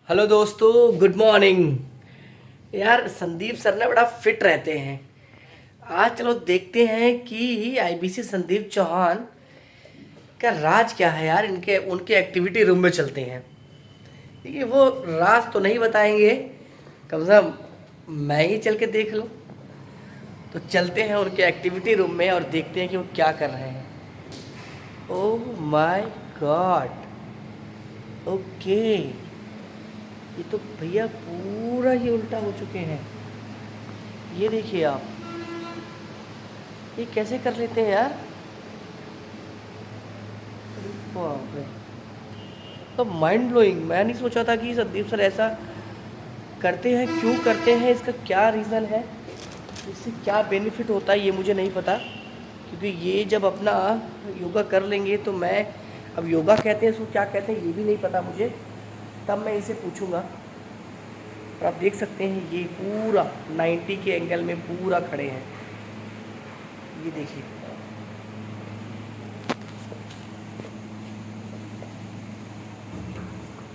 Hello दोस्तों, good morning. यार Sandeep sir ना बड़ा फिट रहते हैं। आज चलो देखते हैं कि आईबीसी संदीप चौहान का राज क्या है। यार इनके उनके एक्टिविटी रूम में चलते हैं। देखिए वो राज तो नहीं बताएंगे, कम से कम मैं ही चल के देख लूँ। तो चलते हैं उनके एक्टिविटी रूम में और देखते हैं कि वो क्या कर रहे हैं। ओह माय गॉड, ओके, ये तो भैया पूरा ही उल्टा हो चुके हैं। ये देखिए आप, ये कैसे कर लेते हैं यार। अरे बाप रे, तो माइंड ब्लोइंग। मैं नहीं सोचा था कि संदीप सर ऐसा करते हैं। क्यों करते हैं, इसका क्या रीज़न है, इससे क्या बेनिफिट होता है, ये मुझे नहीं पता। क्योंकि ये जब अपना योगा कर लेंगे तो मैं, अब योगा कहते हैं इसको क्या कहते हैं ये भी नहीं पता मुझे, तब मैं इसे पूछूंगा। और आप देख सकते हैं ये पूरा 90 के एंगल में पूरा खड़े हैं। ये देखिए,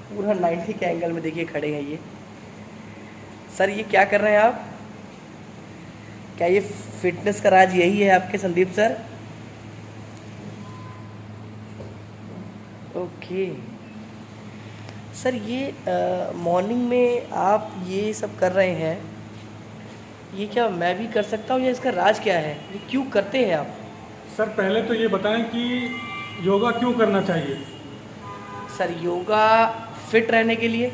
पूरा 90 के एंगल में देखिए खड़े हैं ये। सर ये क्या कर रहे हैं आप? क्या ये फिटनेस का राज यही है आपके संदीप सर? ओके सर, ये मॉर्निंग में आप ये सब कर रहे हैं, ये क्या मैं भी कर सकता हूँ या इसका राज क्या है, ये क्यों करते हैं आप? सर पहले तो ये बताएं कि योगा क्यों करना चाहिए। सर योगा फिट रहने के लिए।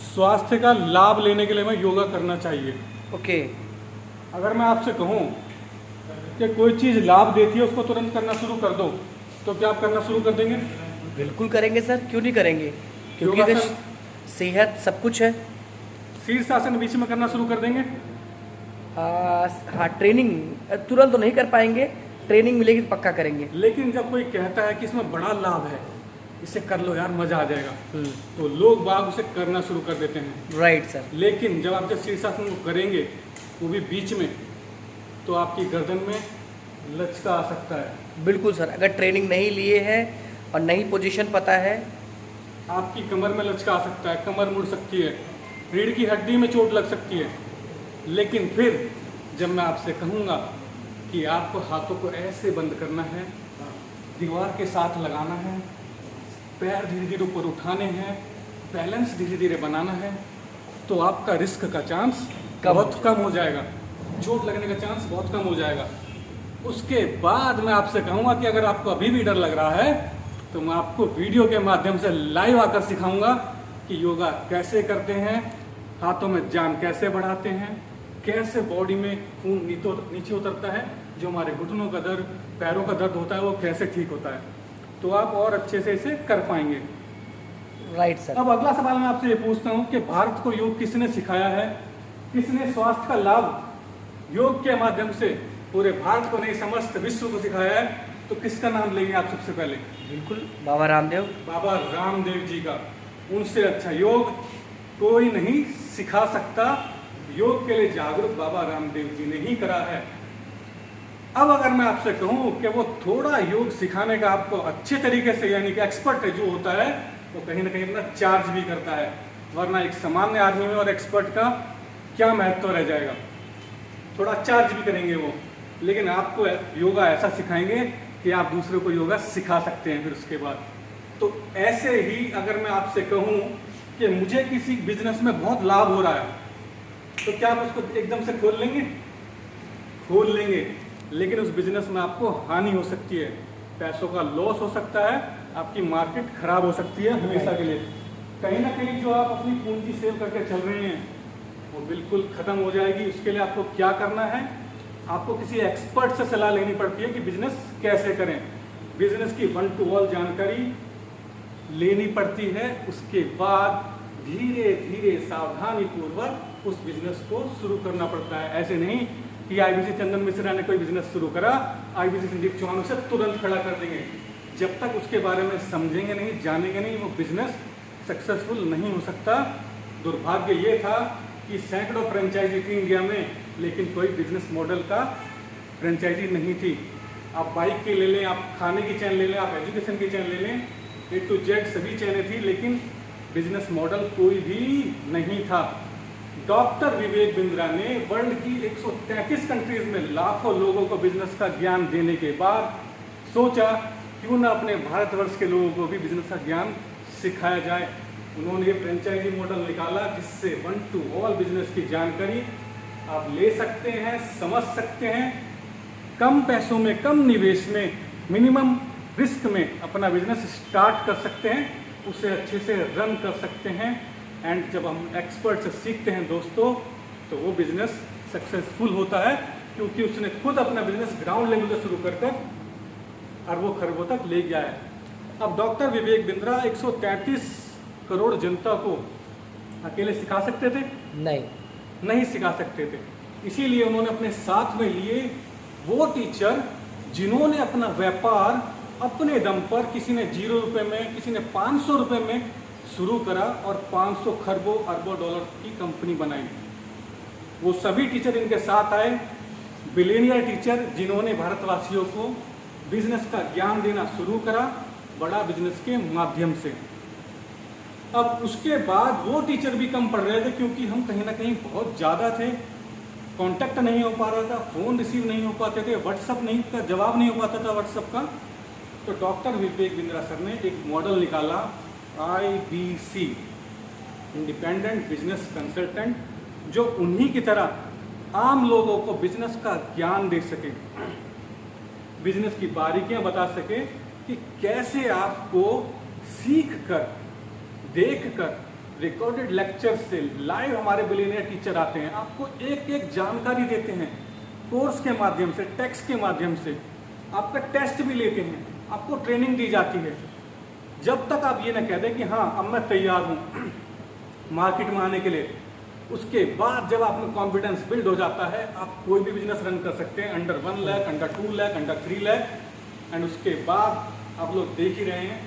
स्वास्थ्य का लाभ लेने के लिए मैं योगा करना चाहिए। ओके, अगर मैं आपसे कहूँ कि कोई चीज़ लाभ देती है उसको तुरंत करना शुरू कर दो, तो क्या आप करना शुरू कर देंगे? बिल्कुल करेंगे सर, क्यों नहीं करेंगे, क्योंकि अगर योगासन, सेहत सब कुछ है। शीर्षासन बीच में करना शुरू कर देंगे? हाँ, ट्रेनिंग तुरंत तो नहीं कर पाएंगे, ट्रेनिंग मिलेगी तो पक्का करेंगे। लेकिन जब कोई कहता है कि इसमें बड़ा लाभ है, इसे कर लो यार मज़ा आ जाएगा, हम्म, तो लोग बाग उसे करना शुरू कर देते हैं। Right sir. लेकिन जब आप जब शीर्षासन को करेंगे, वो भी बीच में, तो आपकी गर्दन में लचका आ सकता है। बिल्कुल सर, अगर ट्रेनिंग नहीं लिए है और नहीं पोजीशन पता है। आपकी कमर में लचका आ सकता है, कमर मुड़ सकती है, रीढ़ की हड्डी में चोट लग सकती है। लेकिन फिर जब मैं आपसे कहूँगा कि आपको हाथों को ऐसे बंद करना है, दीवार के साथ लगाना है, पैर धीरे धीरे ऊपर उठाने हैं, बैलेंस धीरे धीरे बनाना है, तो आपका रिस्क का चांस बहुत कम हो जाएगा, चोट लगने का चांस बहुत कम हो जाएगा। उसके बाद मैं आपसे कहूँगा कि अगर आपको अभी भी डर लग रहा है, तो मैं आपको वीडियो के माध्यम से लाइव आकर सिखाऊंगा कि योगा कैसे करते हैं, हाथों में जान कैसे बढ़ाते हैं, कैसे बॉडी में खून नीचे उतरता है, जो हमारे घुटनों का दर्द, पैरों का दर्द होता है वो कैसे ठीक होता है, तो आप और अच्छे से इसे कर पाएंगे। Right sir. अब अगला सवाल मैं आपसे ये पूछता हूँ कि भारत को योग किसने सिखाया है, किसने स्वास्थ्य का लाभ योग के माध्यम से पूरे भारत को नहीं समस्त विश्व को सिखाया है, तो किसका नाम लेंगे आप सबसे पहले? बिल्कुल बाबा रामदेव। बाबा रामदेव जी का। उनसे अच्छा योग कोई नहीं सिखा सकता। योग के लिए जागरूक बाबा रामदेव जी ने ही करा है। अब अगर मैं आपसे कहूँ कि वो थोड़ा योग सिखाने का आपको अच्छे तरीके से, यानी कि एक्सपर्ट जो होता है, वो कहीं ना कहीं अपना चार्ज भी करता है, वरना एक सामान्य आदमी में और एक्सपर्ट का क्या महत्व रह जाएगा। थोड़ा चार्ज भी करेंगे वो, लेकिन आपको योगा ऐसा सिखाएंगे कि आप दूसरों को योगा सिखा सकते हैं फिर उसके बाद। तो ऐसे ही अगर मैं आपसे कहूँ कि मुझे किसी बिजनेस में बहुत लाभ हो रहा है, तो क्या आप उसको एकदम से खोल लेंगे? खोल लेंगे, लेकिन उस बिजनेस में आपको हानि हो सकती है, पैसों का लॉस हो सकता है, आपकी मार्केट खराब हो सकती है हमेशा के लिए। कहीं ना कहीं जो आप अपनी पूंजी सेव करके चल रहे हैं वो बिल्कुल ख़त्म हो जाएगी। उसके लिए आपको क्या करना है, आपको किसी एक्सपर्ट से सलाह लेनी पड़ती है कि बिजनेस कैसे करें, बिजनेस की 1 to 1 जानकारी लेनी पड़ती है। उसके बाद धीरे धीरे सावधानी पूर्वक उस बिजनेस को शुरू करना पड़ता है। ऐसे नहीं कि आईबीसी चंदन मिश्रा ने कोई बिजनेस शुरू करा, आईबीसी संदीप चौहान उसे तुरंत खड़ा कर देंगे। जब तक उसके बारे में समझेंगे नहीं, जानेंगे नहीं, वो बिजनेस सक्सेसफुल नहीं हो सकता। दुर्भाग्य ये था कि सैकड़ों फ्रेंचाइजी थी इंडिया में, लेकिन कोई बिजनेस मॉडल का फ्रेंचाइजी नहीं थी। आप बाइक की ले लें, आप खाने की चैन ले लें, आप एजुकेशन की चैन ले लें, A to Z सभी चैनें थी, लेकिन बिजनेस मॉडल कोई भी नहीं था। डॉक्टर विवेक बिंद्रा ने वर्ल्ड की 133 कंट्रीज में लाखों लोगों को बिजनेस का ज्ञान देने के बाद सोचा क्यों ना अपने भारतवर्ष के लोगों को भी बिजनेस का ज्ञान सिखाया जाए। उन्होंने ये फ्रेंचाइजी मॉडल निकाला जिससे 1 to all बिजनेस की जानकारी आप ले सकते हैं, समझ सकते हैं, कम पैसों में, कम निवेश में, मिनिमम रिस्क में अपना बिजनेस स्टार्ट कर सकते हैं, उसे अच्छे से रन कर सकते हैं। एंड जब हम एक्सपर्ट से सीखते हैं दोस्तों, तो वो बिजनेस सक्सेसफुल होता है, क्योंकि उसने खुद अपना बिजनेस ग्राउंड लेवल से शुरू कर अरबों खरबों तक ले गया है। अब डॉक्टर विवेक बिंद्रा 133 करोड़ जनता को अकेले सिखा सकते थे? नहीं सिखा सकते थे। इसीलिए उन्होंने अपने साथ में लिए वो टीचर जिन्होंने अपना व्यापार अपने दम पर, किसी ने 0 रुपये में, किसी ने 500 रुपये में शुरू करा और 500 खरबों अरबों डॉलर की कंपनी बनाई। वो सभी टीचर इनके साथ आए, बिलियनियर टीचर जिन्होंने भारतवासियों को बिजनेस का ज्ञान देना शुरू करा बड़ा बिजनेस के माध्यम से। अब उसके बाद वो टीचर भी कम पड़ रहे थे, क्योंकि हम कहीं ना कहीं बहुत ज़्यादा थे, कांटेक्ट नहीं हो पा रहा था, फ़ोन रिसीव नहीं हो पाते थे, व्हाट्सअप नहीं का जवाब नहीं हो पाता था व्हाट्सअप का। तो डॉक्टर विवेक बिंद्रा सर ने एक मॉडल निकाला, IBC, इंडिपेंडेंट बिजनेस कंसल्टेंट, जो उन्हीं की तरह आम लोगों को बिजनेस का ज्ञान दे सके, बिजनेस की बारीकियां बता सके कि कैसे आपको सीख कर, देख कर, रिकॉर्डेड लेक्चर से, लाइव हमारे बिलियनियर टीचर आते हैं, आपको एक एक जानकारी देते हैं, कोर्स के माध्यम से, टेक्स्ट के माध्यम से, आपका टेस्ट भी लेते हैं, आपको ट्रेनिंग दी जाती है। जब तक आप ये ना कह दें कि हाँ अब मैं तैयार हूँ मार्केट में आने के लिए, उसके बाद जब आप में कॉन्फिडेंस बिल्ड हो जाता है, आप कोई भी बिजनेस रन कर सकते हैं under 1 lakh, under 2 lakh, under 3 lakh. And उसके बाद आप लोग देख ही रहे हैं,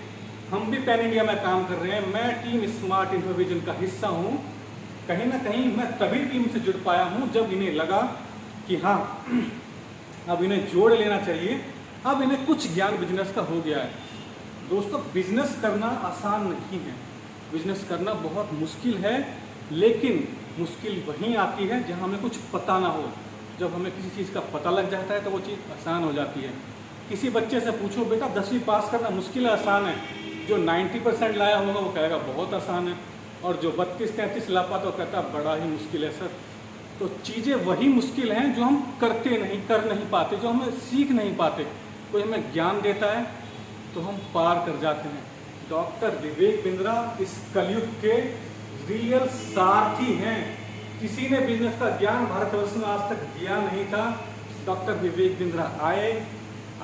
हम भी पैन इंडिया में काम कर रहे हैं, मैं टीम स्मार्ट इन्फॉर्मेशन का हिस्सा हूँ। कहीं ना कहीं मैं तभी टीम से जुड़ पाया हूँ जब इन्हें लगा कि हाँ अब इन्हें जोड़ लेना चाहिए, अब इन्हें कुछ ज्ञान बिजनेस का हो गया है। दोस्तों, बिजनेस करना आसान नहीं है, बिजनेस करना बहुत मुश्किल है, लेकिन मुश्किल वहीं आती है जहाँ हमें कुछ पता ना हो। जब हमें किसी चीज़ का पता लग जाता है तो वो चीज़ आसान हो जाती है। किसी बच्चे से पूछो बेटा 10वीं पास करना मुश्किल है आसान है, जो 90% लाया होगा वो कहेगा बहुत आसान है, और जो 32-33 ला पाता वो कहता बड़ा ही मुश्किल है सर। तो चीज़ें वही मुश्किल हैं जो हम करते नहीं, कर नहीं पाते, जो हमें सीख नहीं पाते। कोई हमें ज्ञान देता है तो हम पार कर जाते हैं। डॉक्टर विवेक बिंद्रा इस कलयुग के रियल सारथी हैं। किसी ने बिजनेस का ज्ञान भारतवर्ष में आज तक दिया नहीं था। डॉक्टर विवेक बिंद्रा आए,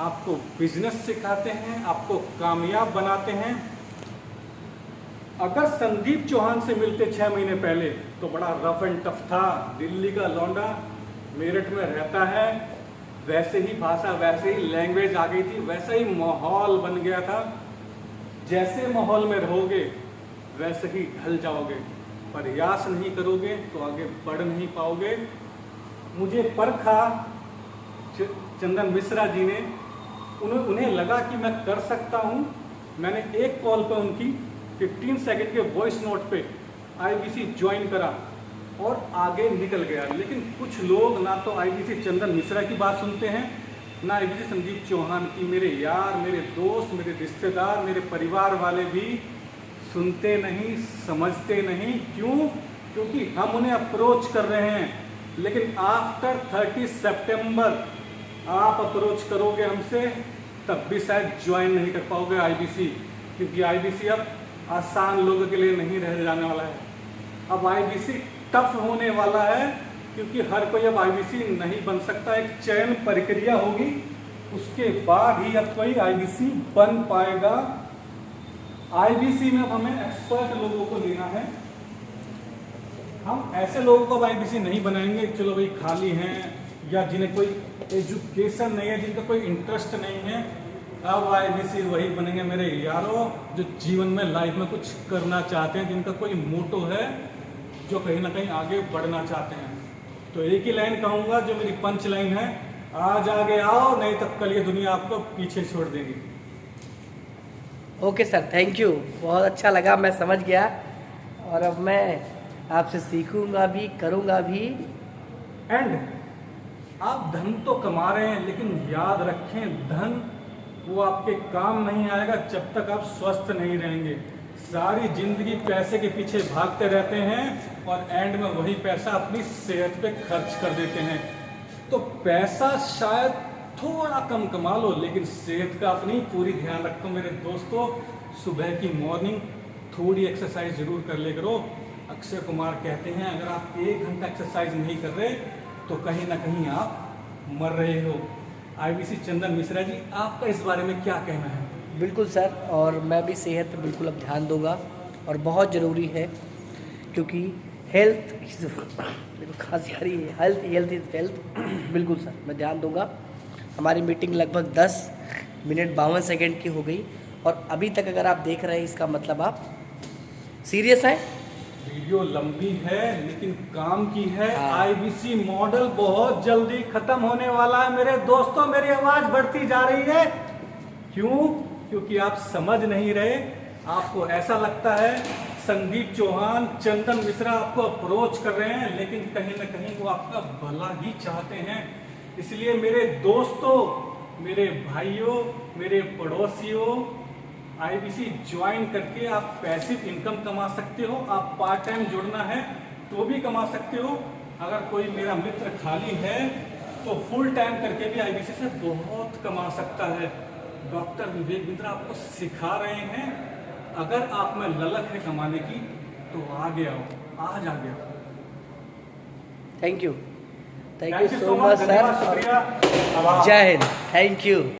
आपको बिजनेस सिखाते हैं, आपको कामयाब बनाते हैं। अगर संदीप चौहान से मिलते 6 महीने पहले तो बड़ा रफ एंड टफ था, दिल्ली का लौंडा, मेरठ में रहता है, वैसे ही भाषा, वैसे ही लैंग्वेज आ गई थी, वैसा ही माहौल बन गया था। जैसे माहौल में रहोगे वैसे ही ढल जाओगे, प्रयास नहीं करोगे तो आगे बढ़ नहीं पाओगे। मुझे परखा चंदन मिश्रा जी ने, उन्हें लगा कि मैं कर सकता हूँ। मैंने एक कॉल पे उनकी 15 सेकंड के वॉइस नोट पे IBC ज्वाइन करा और आगे निकल गया। लेकिन कुछ लोग ना तो IBC चंदन मिश्रा की बात सुनते हैं, ना IBC संदीप चौहान की। मेरे यार, मेरे दोस्त, मेरे रिश्तेदार, मेरे परिवार वाले भी सुनते नहीं, समझते नहीं। क्यों? क्योंकि हम उन्हें अप्रोच कर रहे हैं। लेकिन आफ्टर 30 सितंबर आप अप्रोच करोगे हमसे, तब भी शायद ज्वाइन नहीं कर पाओगे IBC, क्योंकि IBC अब आसान लोगों के लिए नहीं रह जाने वाला है। अब IBC टफ होने वाला है, क्योंकि हर कोई अब IBC नहीं बन सकता। एक चयन प्रक्रिया होगी, उसके बाद ही अब कोई IBC बन पाएगा। IBC में अब हमें एक्सपर्ट लोगों को लेना है। हम ऐसे लोगों को अब IBC नहीं बनाएंगे चलो भाई खाली हैं, या जिन्हें कोई एजुकेशन नहीं है, जिनका कोई इंटरेस्ट नहीं है। अब IBC वही बनेंगे मेरे यारों जो जीवन में, लाइफ में कुछ करना चाहते हैं, जिनका कोई मोटो है, जो कहीं ना कहीं आगे बढ़ना चाहते हैं। तो एक ही लाइन कहूँगा जो मेरी पंच लाइन है, आज आगे आओ, नहीं तो कल ये दुनिया आपको पीछे छोड़ देगी। ओके सर, थैंक यू, बहुत अच्छा लगा, मैं समझ गया और अब मैं आपसे सीखूंगा भी, करूंगा भी। एंड आप धन तो कमा रहे हैं, लेकिन याद रखें धन वो आपके काम नहीं आएगा जब तक आप स्वस्थ नहीं रहेंगे। सारी जिंदगी पैसे के पीछे भागते रहते हैं और एंड में वही पैसा अपनी सेहत पे खर्च कर देते हैं। तो पैसा शायद थोड़ा कम कमा लो, लेकिन सेहत का अपनी पूरी ध्यान रखो मेरे दोस्तों। सुबह की मॉर्निंग थोड़ी एक्सरसाइज जरूर कर ले करो। अक्षय कुमार कहते हैं अगर आप 1 घंटा एक्सरसाइज नहीं कर रहे तो कहीं ना कहीं आप मर रहे हो। आईबीसी चंदन मिश्रा जी, आपका इस बारे में क्या कहना है? बिल्कुल सर, और मैं भी सेहत पे बिल्कुल अब ध्यान दूंगा, और बहुत ज़रूरी है, क्योंकि हेल्थ देखो खांसी आ रही है, हेल्थ इज़ वेल्थ। बिल्कुल सर, मैं ध्यान दूंगा। हमारी मीटिंग लगभग 10 मिनट 52 सेकंड की हो गई, और अभी तक अगर आप देख रहे हैं इसका मतलब आप सीरियस हैं। वीडियो लंबी है लेकिन काम की है। हाँ। आईबीसी मॉडल बहुत जल्दी खत्म होने वाला है मेरे दोस्तों। मेरी आवाज बढ़ती जा रही है, क्यों? क्योंकि आप समझ नहीं रहे। आपको ऐसा लगता है संदीप चौहान, चंदन मिश्रा आपको अप्रोच कर रहे हैं, लेकिन कहीं ना कहीं वो आपका भला ही चाहते हैं। इसलिए मेरे दोस्तों, मेरे भाइयों, मेरे पड़ोसियों, आईबीसी ज्वाइन करके आप पैसिव इनकम कमा सकते हो। आप पार्ट टाइम जुड़ना है तो भी कमा सकते हो। अगर कोई मेरा मित्र खाली है तो फुल टाइम करके भी आईबीसी से बहुत कमा सकता है। डॉक्टर विवेक बिंद्रा आपको सिखा रहे हैं। अगर आप में ललक है कमाने की तो आगे आओ, आज आगे आओ। Thank you Thank you so so much much, धन्यवाद, सर। शुक्रिया। जय हिंद, थैंक यू।